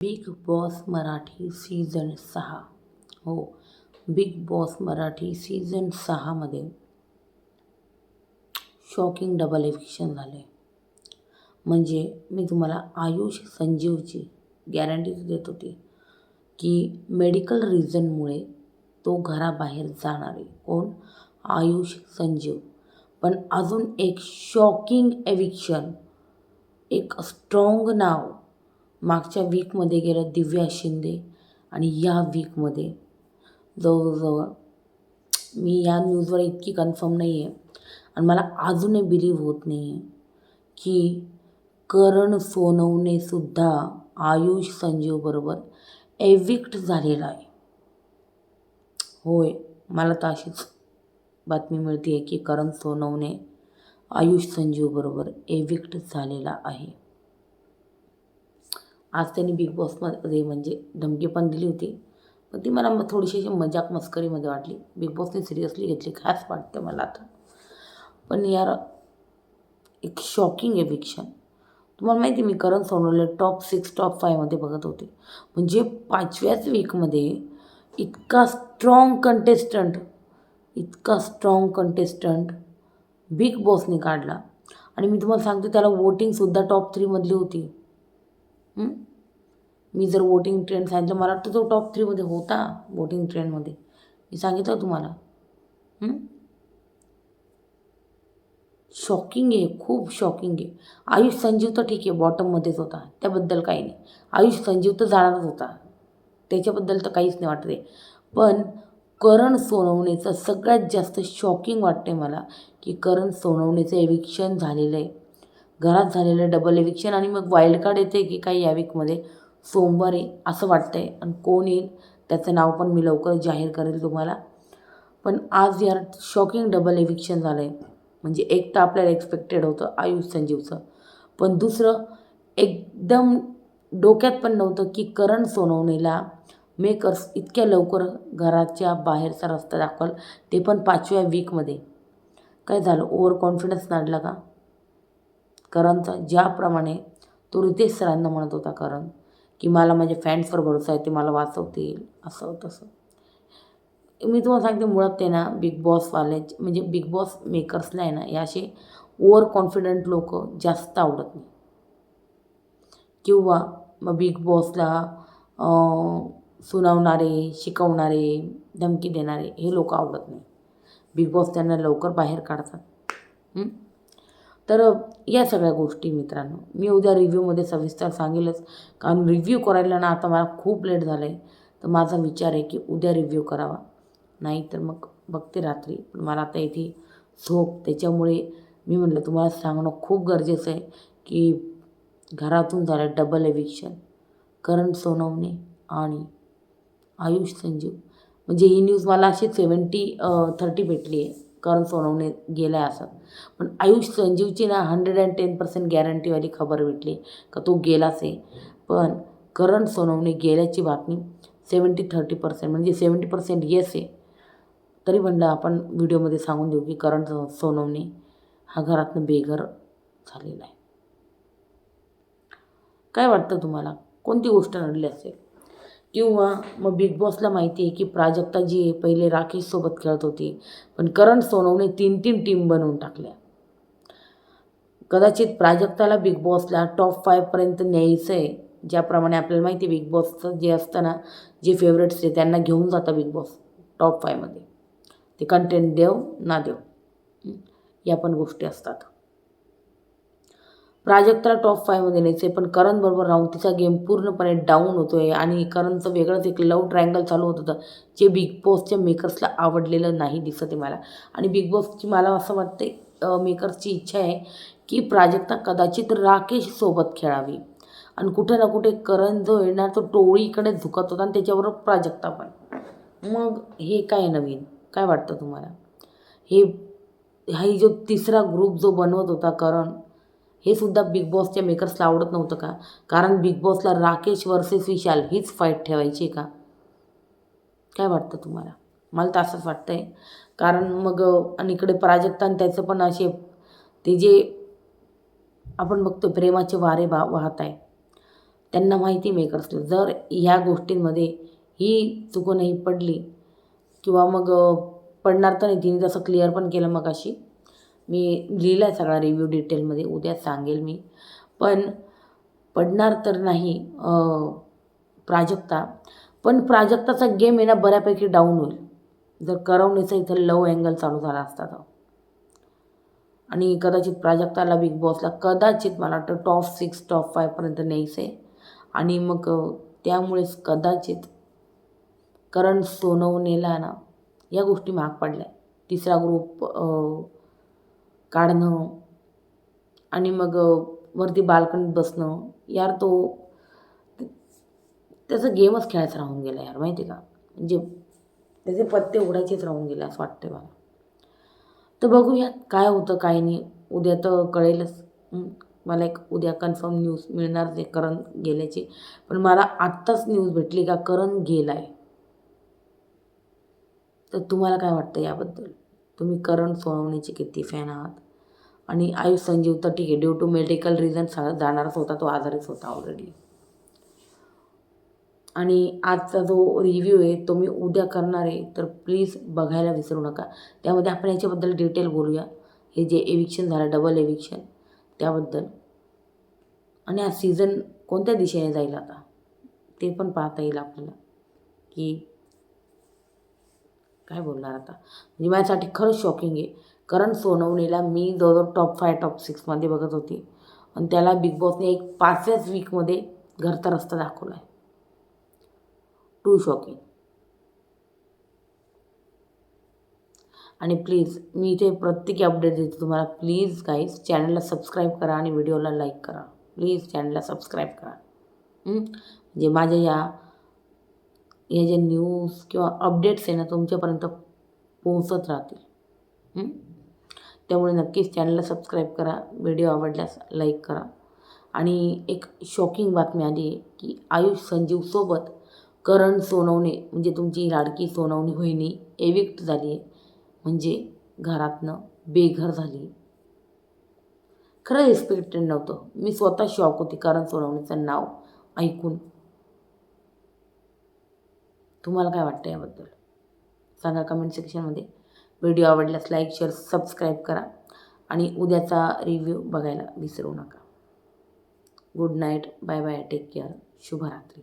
Big Boss Marathi season 6. हो, Bigg Boss Marathi season 6मध्ये shocking double eviction झाले. म्हणजे मी तुम्हाला आयुष संजीवची गॅरंटी देत होती की मेडिकल रिझनमुळे तो घराबाहेर जाणार आहे. कोण? आयुष संजीव. पण अजून एक शॉकिंग एविक्शन, एक स्ट्रॉंग नाव मागच्या वीकमध्ये गेलं दिव्या शिंदे, आणि या वीकमध्ये जवळजवळ मी या न्यूजवर इतकी कन्फर्म नाही आहे आणि मला अजूनही बिलीव्ह होत नाही आहे की करण सोनवणेसुद्धा आयुष संजीवबरोबर एविक्ट झालेला आहे. होय, मला तर अशीच बातमी मिळते आहे की करण सोनवणे आयुष संजीवबरोबर एविक्ट झालेला आहे. आज त्यांनी बिग बॉसमध्ये म्हणजे धमकी पण दिली होती, पण ती मला थोडीशी अशी मजाक मस्करीमध्ये वाटली. बिग बॉसने सिरियसली घेतली खास वाटतं मला आता. पण यार, एक शॉकिंग एविक्शन. तुम्हाला माहिती मी करण सोनवणे टॉप 6 टॉप 5मध्ये बघत होते. म्हणजे 5व्याच वीकमध्ये इतका स्ट्रॉंग कंटेस्टंट बिग बॉसने काढला. आणि मी तुम्हाला सांगते, त्याला वोटिंगसुद्धा टॉप 3मधली होती. मी जर वोटिंग ट्रेंड सांगितलं, मला वाटतं तो टॉप 3मध्ये होता वोटिंग ट्रेंडमध्ये. मी सांगितलं तुम्हाला. शॉकिंग आहे, खूप शॉकिंग आहे. आयुष संजीव तर ठीक आहे, बॉटममध्येच होता, त्याबद्दल काही नाही. आयुष संजीव तर जाणारच होता, त्याच्याबद्दल तर काहीच नाही वाटत आहे. पण करण सोनवणेचं सगळ्यात जास्त शॉकिंग वाटते मला की करण सोनवणेचं एविक्शन झालेलं आहे, घरात झालेलं डबल एविक्शन. आणि मग वाईल्ड कार्ड येते की काही या वीकमध्ये सोमवारी असं वाटतं आहे. आणि कोण येईल त्याचं नाव पण मी लवकरच जाहीर करेल तुम्हाला. पण आज यार शॉकिंग डबल एविक्शन झालं आहे. म्हणजे एक तर आपल्याला एक्सपेक्टेड होतं आयुष संजीवचं, पण दुसरं एकदम डोक्यात पण नव्हतं की करण सोनवणेला मेकर्स इतक्या लवकर घराच्या बाहेरचा रस्ता दाखवाल, ते पण 5व्या वीकमध्ये. काय झालं, ओव्हर कॉन्फिडन्स नाडला का करणचा? ज्याप्रमाणे तो रितेश सरांना म्हणत होता करण की मला माझ्या फॅन्सवर भरोसा आहे, ते मला वाचवतील, असं तसं. मी तुम्हाला सांगते, मुळात ते ना बिग बॉसवाले म्हणजे बिग बॉस मेकर्सला आहे ना, हे असे ओव्हर कॉन्फिडंट लोक जास्त आवडत नाही. किंवा मग बिग बॉसला सुनावणारे, शिकवणारे, धमकी देणारे हे लोक आवडत नाही. बिग बॉस त्यांना लवकर बाहेर काढतात. तर या सगळ्या गोष्टी मित्रांनो मी उद्या रिव्ह्यूमध्ये सविस्तर सांगेलच. कारण रिव्ह्यू करायला ना आता मला खूप लेट झालं आहे. तर माझा विचार आहे की उद्या रिव्ह्यू करावा, नाही तर मग बघते रात्री. पण मला आता इथे झोप, त्याच्यामुळे मी म्हटलं तुम्हाला सांगणं खूप गरजेचं आहे की घरातून झालं डबल एविक्शन, करण सोनवणे आणि आयुष संजीव. म्हणजे ही न्यूज मला अशी 70-30 भेटली आहे, करण सोनवणे गेला आहे असं. पण आयुष संजीवची ना 110% गॅरंटीवाली खबर भेटली का तो गेलाच आहे. पण करण सोनवणे गेल्याची बातमी 70-30% म्हणजे 70% येस आहे. तरी म्हणलं आपण व्हिडिओमध्ये सांगून देऊ की करण सोनवणे हा घरातनं बेघर झालेला आहे. काय वाटतं तुम्हाला, कोणती गोष्ट नडली असेल? किंवा मग बिग बॉसला माहिती आहे की प्राजक्ता जी आहे पहिले राकेशसोबत खेळत होती, पण करण सोनवणे 3 टीम बनवून टाकल्या. कदाचित प्राजक्ताला बिग बॉसला टॉप 5पर्यंत न्यायचं आहे. ज्याप्रमाणे आपल्याला माहिती आहे बिग बॉसचं जे असतं ना, जे फेवरेट्स आहे त्यांना घेऊन जातं बिग बॉस टॉप 5मध्ये. ते कंटेंट देव ना देव, या पण गोष्टी असतात. प्राजक्ताला टॉप 5मध्ये न्यायचं आहे, पण करणबरोबर राहून तिचा गेम पूर्णपणे डाऊन होतो आहे. आणि करणचं वेगळंच एक लव्ह ट्रायंगल चालू होत होतं, जे बिग बॉसच्या मेकर्सला आवडलेलं नाही दिसत आहे मला. आणि बिग बॉसची मला असं वाटते मेकर्सची इच्छा आहे की प्राजक्ता कदाचित राकेशसोबत खेळावी. आणि कुठे ना कुठे करण जो येणार तो टोळीकडे झुकत होता आणि त्याच्याबरोबर प्राजक्ता पण. मग हे काय नवीन, काय वाटतं तुम्हाला? हा जो तिसरा ग्रुप जो बनवत होता करण, हे सुद्धा बिग बॉसच्या मेकर्सला आवडत नव्हतं का? कारण बिग बॉसला राकेश वर्सेस विशाल हीच फाईट ठेवायची का? काय वाटतं तुम्हाला? मला तर असंच वाटतं आहे. कारण मग आणि इकडे प्राजक्ता आणि त्याचं पण असे ते जे आपण बघतो प्रेमाचे वारे वाहत आहे, त्यांना माहिती मेकर्सला जर ह्या गोष्टींमध्ये ही चुकूनही पडली किंवा मग पडणार तर नाही, तिने तसं क्लिअर पण केलं मगाशी. मी लिहिला आहे सगळा रिव्ह्यू डिटेलमध्ये, उद्या सांगेल मी. पण पडणार तर नाही प्राजक्ता, पण प्राजक्ताचा गेम आहे ना बऱ्यापैकी डाऊन होईल जर करवणीचा इथं लव अँगल चालू झाला असता तर. आणि कदाचित प्राजक्ताला बिग बॉसला कदाचित मला वाटतं टॉप 6 टॉप 5पर्यंत न्यायचं आहे. आणि मग त्यामुळेच कदाचित करण सोनवणेला ना या गोष्टी महाग पडल्या. तिसरा ग्रुप काढणं आणि मग वरती बाल्कनीत बसणं, यार तो त्याचा गेमच खेळायचा राहून गेला यार, माहिती का. म्हणजे त्याचे पत्ते उघडायचेच राहून गेले असं वाटतं मला. तर बघूयात काय होतं काय नाही, उद्या तर कळेलच. मला एक उद्या कन्फर्म न्यूज मिळणार ते करण गेल्याची. पण मला आत्ताच न्यूज भेटली का करण गेला आहे. तर तुम्हाला काय वाटतं याबद्दल? तुम्ही करण सोनवणेचे किती फॅन आहात? आणि आयुष संजीव तर ठीक आहे, ड्यू टू मेडिकल रिझन जाणारच होता, तो आजारीच होता ऑलरेडी. आणि आजचा जो रिव्ह्यू आहे तो मी उद्या करणार आहे, तर प्लीज बघायला विसरू नका. त्यामध्ये आपण याच्याबद्दल डिटेल बोलूया, हे जे एविक्शन झालं डबल एविक्शन त्याबद्दल. आणि हा सीझन कोणत्या दिशेने जाईल आता ते पण पाहता येईल आपल्याला, की काय बोलणार आता. म्हणजे माझ्यासाठी खरंच शॉकिंग आहे. करण सोनवणेला मी जवळजवळ टॉप 5 टॉप 6मध्ये बघत होती आणि त्याला बिग बॉसने एक 5व्याच वीकमध्ये घरचा रस्ता दाखवला आहे. Too shocking. आणि प्लीज मी इथे प्रत्येकी अपडेट देते तुम्हाला. प्लीज गाईज चॅनलला सबस्क्राईब करा आणि व्हिडिओला लाईक करा. प्लीज चॅनलला सबस्क्राईब करा. म्हणजे माझ्या या ज्या न्यूज किंवा अपडेट्स आहे ना तुमच्यापर्यंत पोहोचत राहतील. त्यामुळे नक्कीच चॅनलला सबस्क्राईब करा, व्हिडिओ आवडल्यास लाईक करा. आणि एक शॉकिंग बातमी आली आहे की आयुष संजीवसोबत करण सोनवणे म्हणजे तुमची लाडकी सोनवणे वहिनी एविक्ट झाली आहे, म्हणजे घरातनं बेघर झाली. खरं एक्सपेक्टेड नव्हतं. मी स्वतः शॉक होती करण सोनवणेचं नाव ऐकून. तुम्हाला काय वाटतं याबद्दल सांगा कमेंट सेक्शनमध्ये. व्हिडिओ आवडल्यास लाईक शेअर सबस्क्राईब करा आणि उद्याचा रिव्ह्यू बघायला विसरू नका. Good night, bye bye, take care, शुभरात्री.